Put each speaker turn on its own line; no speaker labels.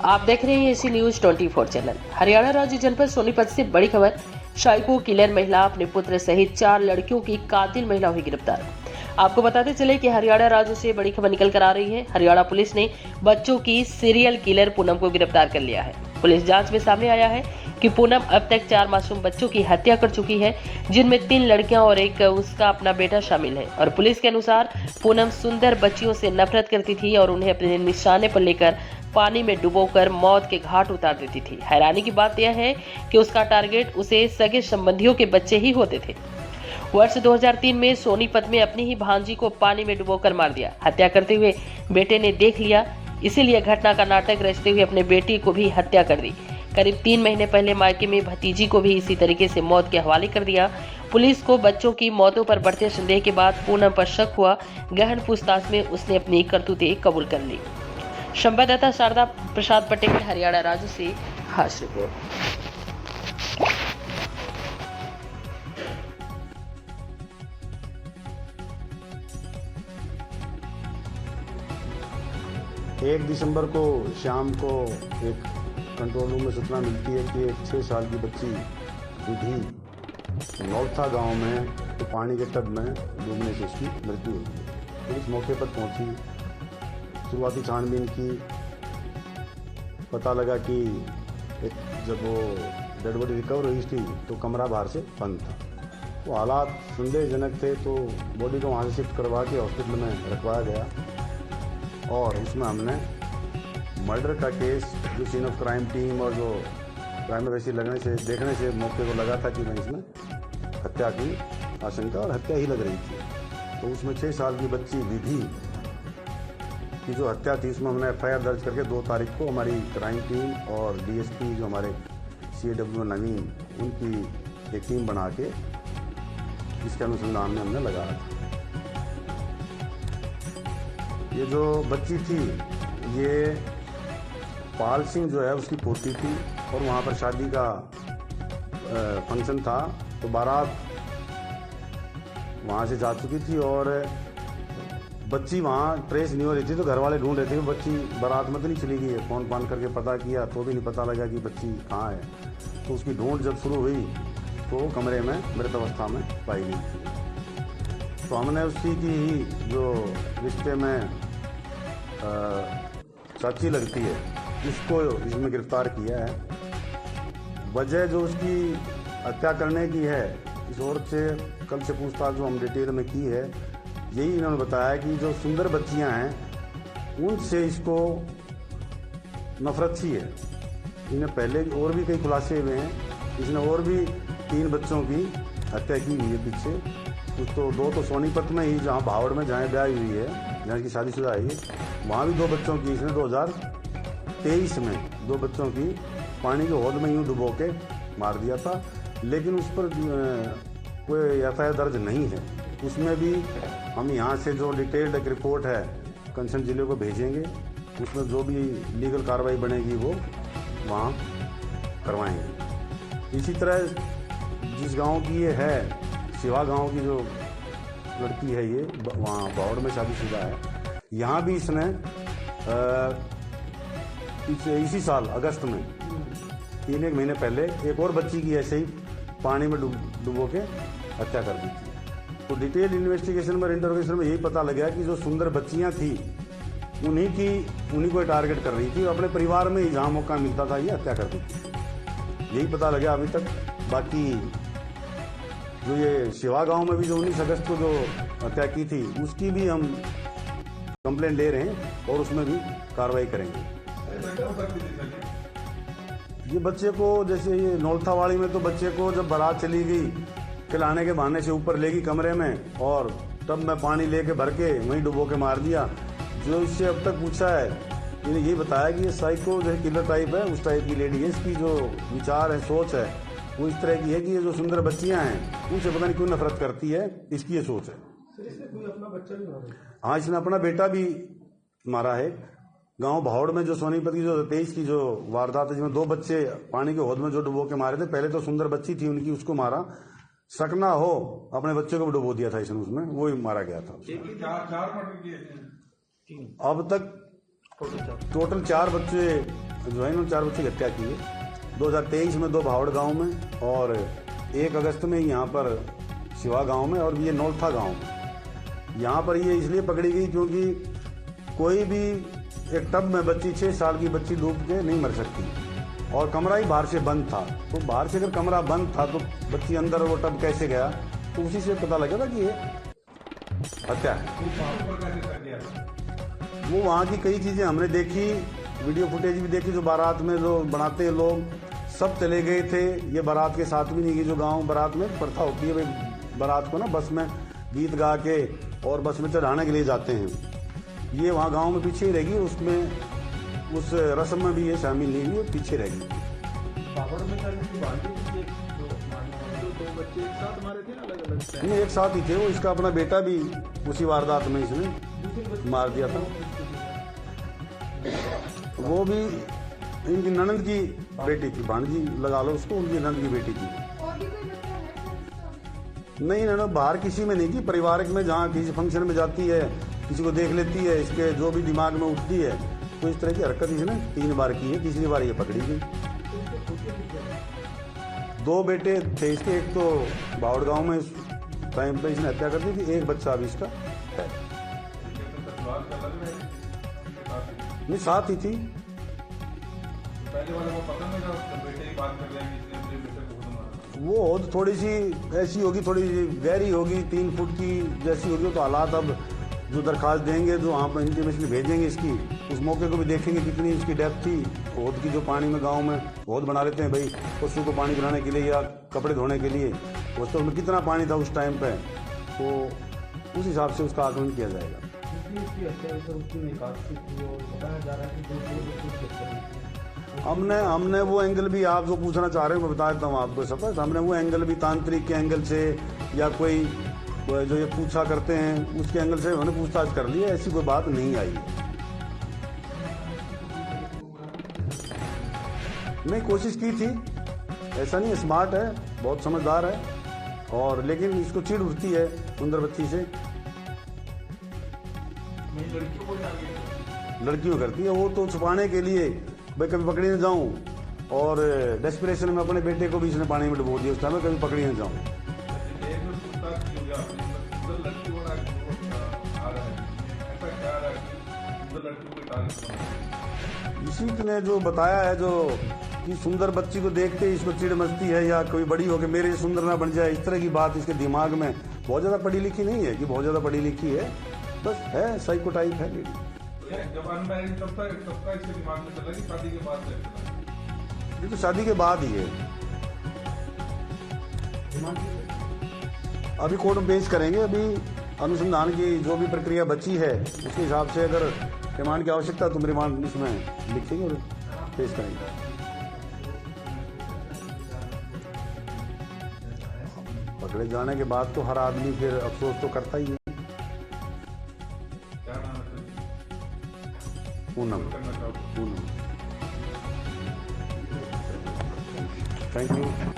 आप देख रहे हैं एसी न्यूज 24 चैनल। हरियाणा राज्य जनपद सोनीपत से बड़ी खबर। साइको किलर महिला अपने पुत्र सहित 4 लड़कियों की कातिल महिला हुई गिरफ्तार। आपको बताते चले कि हरियाणा राज्य से बड़ी खबर निकल कर आ रही है। हरियाणा पुलिस ने बच्चों की सीरियल किलर पूनम को गिरफ्तार कर लिया है। पुलिस जांच में सामने आया है कि पूनम अब तक 4 मासूम बच्चों की हत्या कर चुकी है, जिनमें 3 लड़कियां और एक उसका अपना बेटा शामिल है। और पुलिस के अनुसार पूनम सुंदर बच्चियों से नफरत करती थी और उन्हें अपने निशाने पर लेकर पानी में डुबोकर मौत के घाट उतार देती थी। हैरानी की बात यह है कि उसका टारगेट उसे सगे संबंधियों के बच्चे ही होते थे। वर्ष 2003 में सोनीपत में अपनी ही भांजी को पानी में डुबोकर मार दिया। हत्या करते हुए बेटे ने देख लिया, इसीलिए घटना का नाटक रचते हुए अपने बेटी को भी हत्या कर दी। करीब 3 महीने पहले मायके में भतीजी को भी इसी तरीके से मौत के हवाले कर दिया। पुलिस को बच्चों की मौतों पर बढ़ते संदेह के बाद पूनम पर शक हुआ। गहन पूछताछ में उसने अपनी करतूतें कबूल कर ली। संवाददाता शारदा प्रसाद पटेल, हरियाणा राज्य से खास रिपोर्ट।
एक दिसंबर को शाम को एक कंट्रोल रूम में सूचना मिलती है कि एक 6 साल की बच्ची विधि नौथा गांव में तो पानी के टब में डूबने से उसकी मृत्यु हुई है। पुलिस मौके पर पहुंची, शुरुआती छानबीन की, पता लगा कि जब वो डेड बॉडी रिकवर हुई थी तो कमरा बाहर से बंद था। तो हालात संदेहजनक थे, तो बॉडी को वहाँ से शिफ्ट करवा के हॉस्पिटल में रखवाया गया और उसमें हमने मर्डर का केस जो सीन ऑफ क्राइम टीम और जो क्राइम वैसी देखने से मौके को लगा था कि मैं इसमें हत्या की आशंका और हत्या ही लग रही थी। तो उसमें 6 साल की बच्ची विधि की जो हत्या थी, उसमें हमने FIR दर्ज करके 2 तारीख को हमारी क्राइम टीम और DSP जो हमारे CAW नवीन, उनकी एक टीम बना के इसके अनुसंधान में हमने लगाया था। ये जो बच्ची थी ये पाल सिंह जो है उसकी पोती थी और वहाँ पर शादी का फंक्शन था, तो बारात वहाँ से जा चुकी थी और बच्ची वहाँ ट्रेस नहीं हो रही थी। तो घर वाले ढूंढ रहे थे कि बच्ची बारात में तो नहीं चली गई है। फ़ोन फान करके पता किया तो भी नहीं पता लगा कि बच्ची कहाँ है। तो उसकी ढूंढ जब शुरू हुई तो कमरे में मृत अवस्था में पाई गई थी। तो हमने उसी की ही जो रिश्ते में चाची लगती है इसको इसमें गिरफ्तार किया है। वजह जो उसकी हत्या करने की है, इस औरत से कल से पूछताछ जो हम डिटेल में की है, यही इन्होंने बताया कि जो सुंदर बच्चियां हैं उनसे इसको नफरत सी है। इन्हें पहले और भी कई खुलासे हुए हैं, इसने और भी 3 बच्चों की हत्या की हुई है पीछे। कुछ तो 2 तो सोनीपत में ही, जहाँ भावड़ में जहाँ ब्याह हुई है, जहाँ की शादीशुदा है, वहाँ भी 2 बच्चों की इसने 2023 में 2 बच्चों की पानी के हौद में यूँ डुबो के मार दिया था। लेकिन उस पर कोई FIR दर्ज नहीं है। उसमें भी हम यहाँ से जो डिटेल्ड एक रिपोर्ट है कंसर्न जिले को भेजेंगे, उसमें जो भी लीगल कार्रवाई बनेगी वो वहाँ करवाएंगे। इसी तरह जिस गांव की ये है, शिवा गांव की जो लड़की है, ये वहाँ बावड़ में शादीशुदा है। यहाँ भी इसने इसी साल अगस्त में 3 महीने पहले एक और बच्ची की ऐसे ही पानी में डुबो के हत्या कर दी थी। तो डिटेल इन्वेस्टिगेशन में, इंटरोगेशन में यही पता लगा कि जो सुंदर बच्चियां थी उन्हीं को टारगेट कर रही थी। अपने परिवार में ही जहाँ मौका मिलता था ये हत्या कर दी थी, यही पता लगा अभी तक। बाकी जो ये शिवा गांव में भी जो 19 अगस्त को जो हत्या की थी उसकी भी हम कंप्लेंट ले रहे हैं और उसमें भी कार्रवाई करेंगे। ये बच्चे को, जैसे ये नौलथावाड़ी में, तो बच्चे को जब बारात चली गई खिलाने के बहाने से ऊपर ले गई कमरे में और टब में पानी लेके भर के वहीं डुबो के मार दिया। जो इससे अब तक पूछा है, इन्हें ये बताया कि ये साइको जो है किलर टाइप है, उस टाइप की लेडी है। इसकी जो विचार है, सोच है, वो इस तरह की है कि ये जो सुंदर बच्चियां हैं उनसे पता नहीं क्यों नफरत करती है, इसकी ये सोच है।
इसने कोई अपना बच्चा भी मारा?
हाँ, इसने अपना बेटा भी मारा है। गांव भावड़ में जो सोनीपत की जो 23 की जो वारदात है, जिसमें 2 बच्चे पानी के हौद में जो डुबो के मारे थे। पहले तो सुंदर बच्ची थी उनकी, उसको मारा, शक ना हो अपने बच्चे को भी डुबो दिया था इसने, उसमें वो ही मारा गया था।
4 मर्डर किए थे
अब तक टोटल 4 बच्चे जो है इन्होंने 4 बच्चों की हत्या की है। 2023 में 2 भावड़ गांव में और 1 अगस्त में यहाँ पर शिवा गांव में और ये नौलथा गांव में। यहाँ पर ये इसलिए पकड़ी गई क्योंकि कोई भी एक टब में बच्ची 6 साल की बच्ची डूब के नहीं मर सकती और कमरा ही बाहर से बंद था। तो बाहर से अगर कमरा बंद था तो बच्ची अंदर वो टब कैसे गया, तो उसी से पता लगा था कि ये हत्या है। वो वहाँ की कई चीज़ें हमने देखी, वीडियो फुटेज भी देखी, जो बारात में जो बनाते हैं लोग सब चले गए थे। ये बारात के साथ भी नहीं गई। जो गांव बारात में प्रथा होती है भाई, बारात को ना बस में गीत गा के और बस में चढ़ाने के लिए जाते हैं। ये वहाँ गांव में पीछे ही रहेगी, उसमें उस रस्म में भी ये शामिल नहीं हुई, पीछे रहेगी।
बावड़ में था इसकी बाल्टी थी, दो बच्चे एक साथ मारे थे, अलग अलग
नहीं, एक साथ ही थे वो। इसका अपना बेटा भी उसी वारदात में इसने मार दिया था। वो भी इनकी ननद की बेटी थी, भांजी लगा लो उसको, उनकी ननद की बेटी थी। नहीं ना, बाहर किसी में नहीं थी, पारिवारिक में जहाँ किसी फंक्शन में जाती है, किसी को देख लेती है, इसके जो भी दिमाग में उठती है, तो इस तरह की हरकत इसने 3 बार की है। तीसरी बार ये पकड़ी गई। 2 बेटे थे इसके, एक तो बावड़ गांव में इस टाइम पे इसने हत्या कर दी थी, एक बच्चा अभी इसका है। नहीं, साथ ही थी। वो होद थोड़ी सी ऐसी होगी, थोड़ी गहरी होगी, 3 फुट की जैसी होगी। तो हालात अब जो दरखास्त देंगे, जो वहाँ पर इंटीमेशन भेजेंगे इसकी, उस मौके को भी देखेंगे कितनी उसकी डेप्थ थी होद की। जो पानी में गांव में होद बना लेते हैं भाई पशु को पानी पिलाने के लिए या कपड़े धोने के लिए, उस तो उसमें कितना पानी था उस टाइम पे, तो उस हिसाब से उसका आकलन किया जाएगा। हमने वो एंगल भी, आप जो पूछना चाह रहे हो मैं बता देता हूँ आपको सब। हमने वो एंगल भी तांत्रिक के एंगल से या कोई जो ये पूछा करते हैं उसके एंगल से हमने पूछताछ कर ली है। ऐसी कोई बात नहीं आई। नहीं, कोशिश की थी, ऐसा नहीं है, स्मार्ट है, बहुत समझदार है, और लेकिन इसको चिढ़ उठती है सुंदर बच्ची से। लड़कियों करती है वो, तो छुपाने के लिए भाई कभी पकड़ी न जाऊं, और डेस्परेशन में अपने बेटे को भी इसने पानी में डुबो दिया उस टाइम, कभी पकड़ी न जाऊं। इसी ने जो बताया है, जो कि सुंदर बच्ची को देखते ही इसको चिढ़ मचती है, या कोई बड़ी हो के मेरे से सुंदर ना बन जाए, इस तरह की बात इसके दिमाग में। बहुत ज़्यादा पढ़ी लिखी नहीं है कि बहुत ज़्यादा पढ़ी लिखी है, बस है साइको टाइप है लेडी।
जब अनमैरिड तब का इसके दिमाग में चला कि शादी के बाद चला?
ये तो शादी के बाद ही है। अभी कोर्ट में पेश करेंगे। अभी अनुसंधान की जो भी प्रक्रिया बची है उसके हिसाब से अगर रिमांड की आवश्यकता तो रिमांड इसमें लिखेंगे और पेश करेंगे। पकड़े जाने के बाद तो हर आदमी फिर अफसोस तो करता ही है।
क्या नाम है?
पूनम।
करना चाहूँ
थैंक यू।